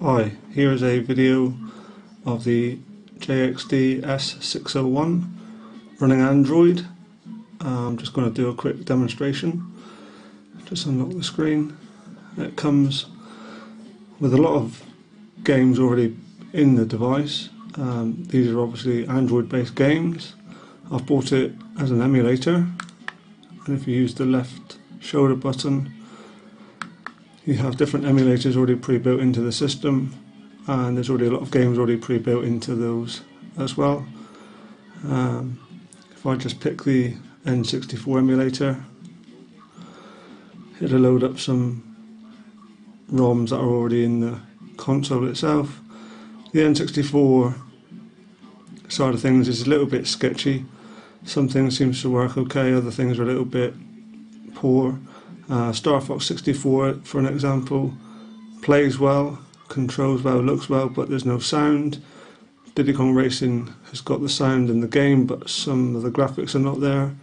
Hi, here is a video of the JXD-S601 running Android. I'm just going to do a quick demonstration. Just unlock the screen. It comes with a lot of games already in the device. These are obviously Android based games. I've bought it as an emulator, and if you use the left shoulder button you have different emulators already pre-built into the system, and there's already a lot of games already pre-built into those as well. If I just pick the N64 emulator, it'll load up some ROMs that are already in the console itself. The N64 side of things is a little bit sketchy. Some things seem to work okay, other things are a little bit poor. Star Fox 64, for an example, plays well, controls well, looks well, but there's no sound. Diddy Kong Racing has got the sound in the game, but some of the graphics are not there.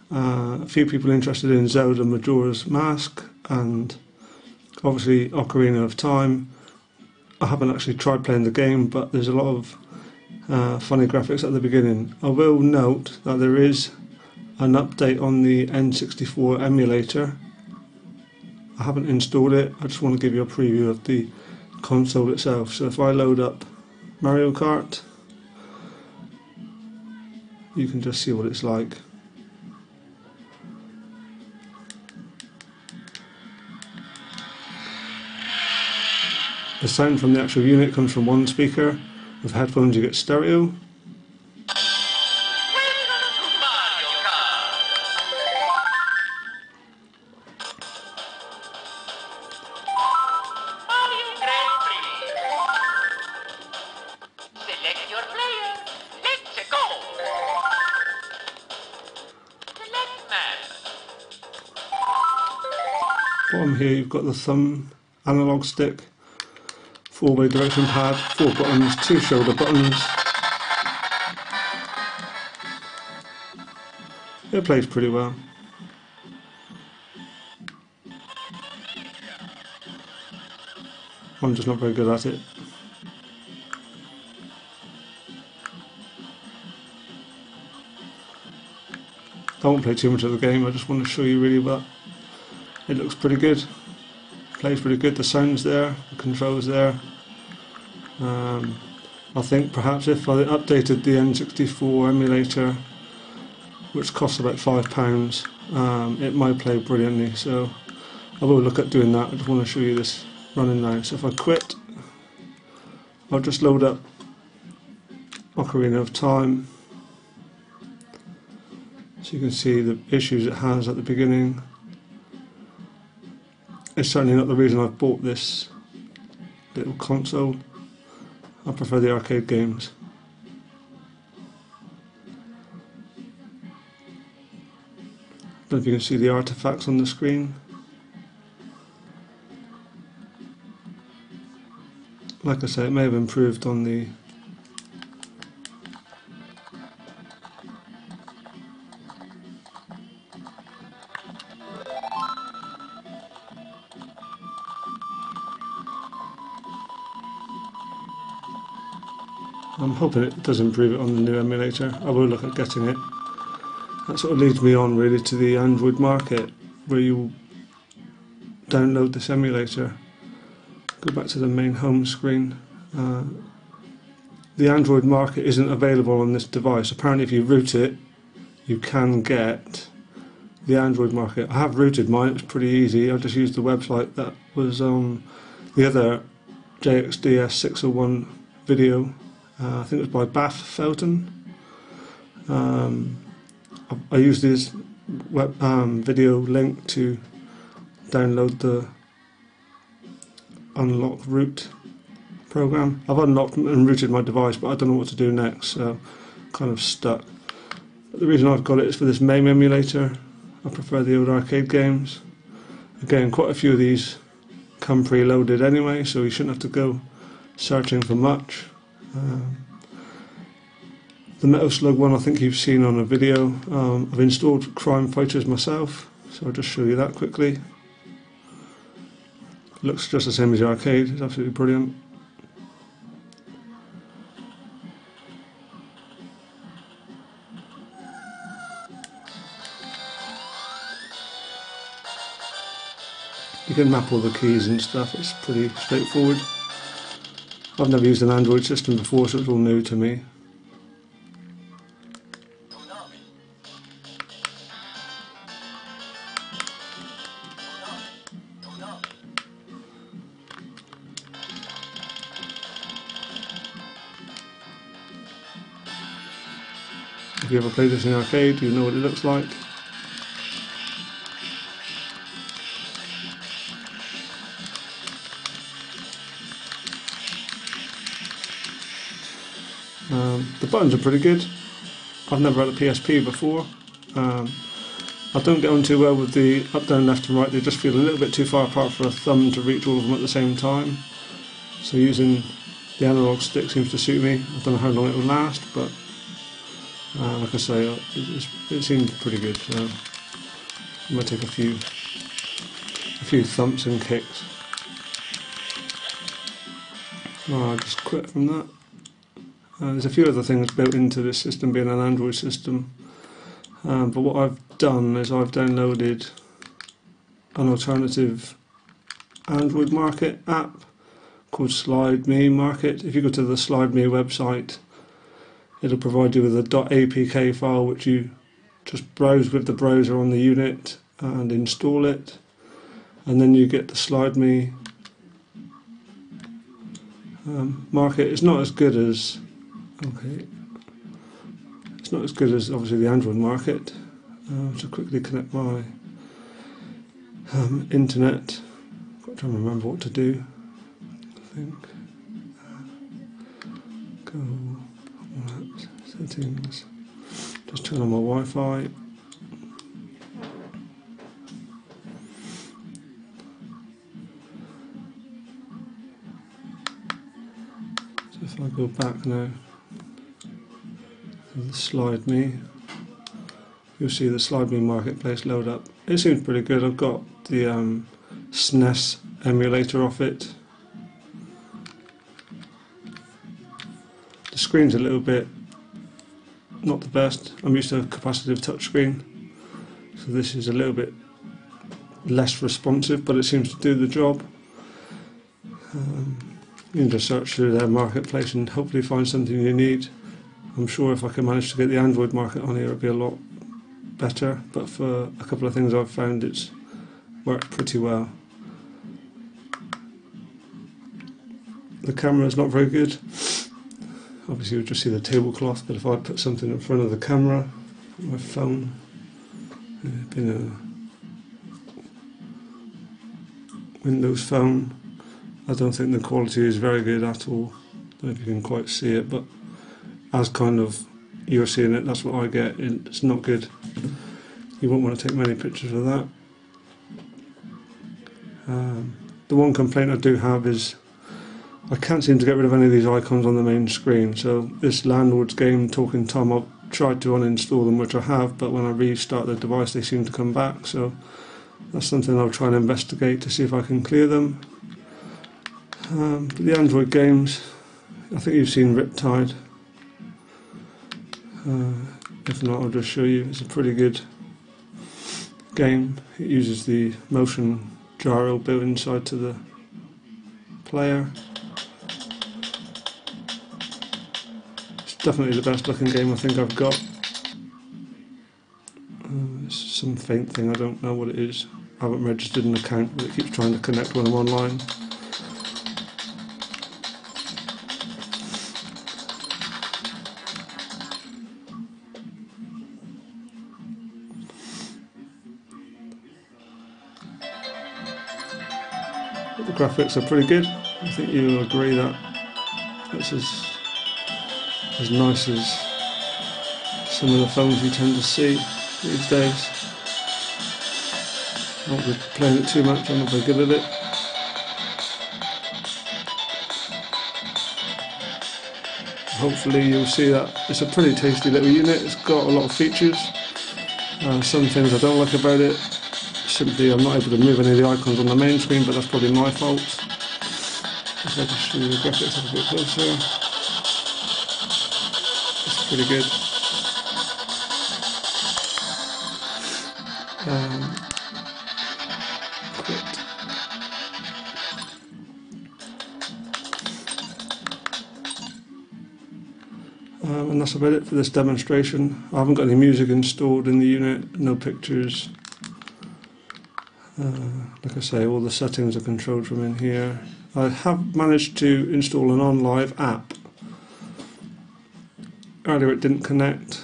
A few people interested in Zelda Majora's Mask, and obviously Ocarina of Time. I haven't actually tried playing the game, but there's a lot of funny graphics at the beginning. I will note that there is an update on the N64 emulator. I haven't installed it, I just want to give you a preview of the console itself. So if I load up Mario Kart, you can just see what it's like. The sound from the actual unit comes from one speaker. With headphones you get stereo. Bottom here you've got the thumb analog stick, 4-way direction pad, 4 buttons, 2 shoulder buttons. It plays pretty well. I'm just not very good at it. I won't play too much of the game, I just want to show you really well. It looks pretty good, plays pretty good, the sound's there, the controls there. I think perhaps if I updated the N64 emulator, which costs about £5, it might play brilliantly, so I will look at doing that. I just want to show you this running now. So if I quit, I'll just load up Ocarina of Time, so you can see the issues it has at the beginning. It's certainly not the reason I've bought this little console. I prefer the arcade games. I don't know if you can see the artifacts on the screen. Like I say, it may have improved on the I'm hoping it does improve it on the new emulator. I will look at getting it. That sort of leads me on really to the Android market, where you download this emulator. Go back to the main home screen. The Android market isn't available on this device. Apparently if you root it, you can get the Android market. I have rooted mine, it was pretty easy. I just used the website that was on the other JXD-S601 video. I think it was by Bath Felton. I used this web, video link to download the unlock root program. I've unlocked and rooted my device, but I don't know what to do next, so I'm kind of stuck. But the reason I've got it is for this MAME emulator. I prefer the old arcade games. Again, quite a few of these come preloaded anyway, so you shouldn't have to go searching for much. The Metal Slug one I think you've seen on a video. I've installed Crime Fighters myself, so I'll just show you that quickly. Looks just the same as the arcade. It's absolutely brilliant. You can map all the keys and stuff. It's pretty straightforward. I've never used an Android system before, so it's all new to me. If you ever played this in arcade, you know what it looks like. The buttons are pretty good. I've never had a PSP before. I don't get on too well with the up, down, left and right. They just feel a little bit too far apart for a thumb to reach all of them at the same time. So using the analog stick seems to suit me. I don't know how long it will last, but like I say, it seems pretty good. So I might take a few thumps and kicks. I'll just quit from that. There's a few other things built into this system, being an Android system, but what I've done is I've downloaded an alternative Android Market app called SlideMe Market. If you go to the SlideMe website, it'll provide you with a .apk file which you just browse with the browser on the unit and install it, and then you get the SlideMe Market. It's not as good as it's not as good as obviously the Android Market. To quickly connect my internet. Got to remember what to do. I think go settings. Just turn on my Wi-Fi. So if I go back now and SlideMe, you'll see the SlideMe Marketplace load up. It seems pretty good. I've got the SNES emulator off it. The screen's a little bit not the best. I'm used to a capacitive touchscreen, so this is a little bit less responsive, but it seems to do the job. You can just search through their marketplace and hopefully find something you need. I'm sure if I can manage to get the Android market on here, it'll be a lot better, but for a couple of things I've found it's worked pretty well. The camera is not very good. Obviously you'll just see the tablecloth, but if I put something in front of the camera, my phone, being a Windows phone, I don't think the quality is very good at all. I don't know if you can quite see it, but as kind of you're seeing it, that's what I get. It's not good. You won't want to take many pictures of that. The one complaint I do have is I can't seem to get rid of any of these icons on the main screen. So this Landlord's game, Talking Tom, I've tried to uninstall them, which I have, but when I restart the device they seem to come back. So that's something I'll try and investigate to see if I can clear them. But the Android games, I think you've seen Riptide. If not, I'll just show you. It's a pretty good game. It uses the motion gyro built inside to the player. It's definitely the best looking game I think I've got. It's some faint thing, I don't know what it is. I haven't registered an account, but it keeps trying to connect when I'm online. The graphics are pretty good. I think you'll agree that it's as nice as some of the phones you tend to see these days. I won't be playing it too much, I'm not very good at it. Hopefully you'll see that it's a pretty tasty little unit. It's got a lot of features. Some things I don't like about it, simply I'm not able to move any of the icons on the main screen, but that's probably my fault. If I just show you the graphics up a bit closer, it's pretty good. Quit. And that's about it for this demonstration. I haven't got any music installed in the unit, no pictures. Like I say, all the settings are controlled from in here. I have managed to install an Onlive app. Earlier it didn't connect.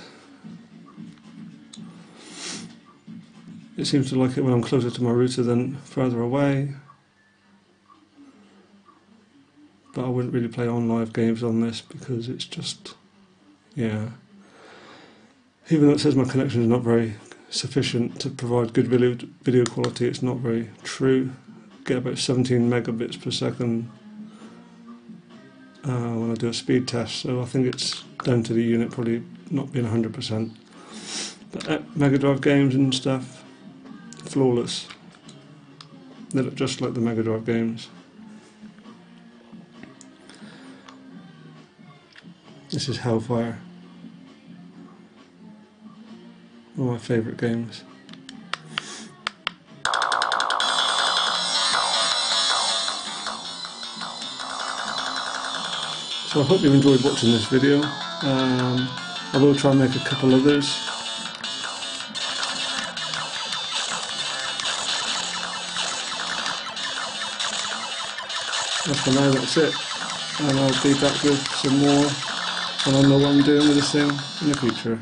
It seems to like it when I'm closer to my router than further away. But I wouldn't really play Onlive games on this because it's just, yeah. Even though it says my connection is not very sufficient to provide good video quality, it's not very true. Get about 17 megabits per second when I do a speed test, so I think it's down to the unit probably not being 100%. But Megadrive games and stuff, flawless. They look just like the Megadrive games. This is Hellfire. One of my favourite games. So I hope you've enjoyed watching this video. I will try and make a couple others. But for now that's it, and I'll be back with some more when I know what I'm doing with this thing in the future.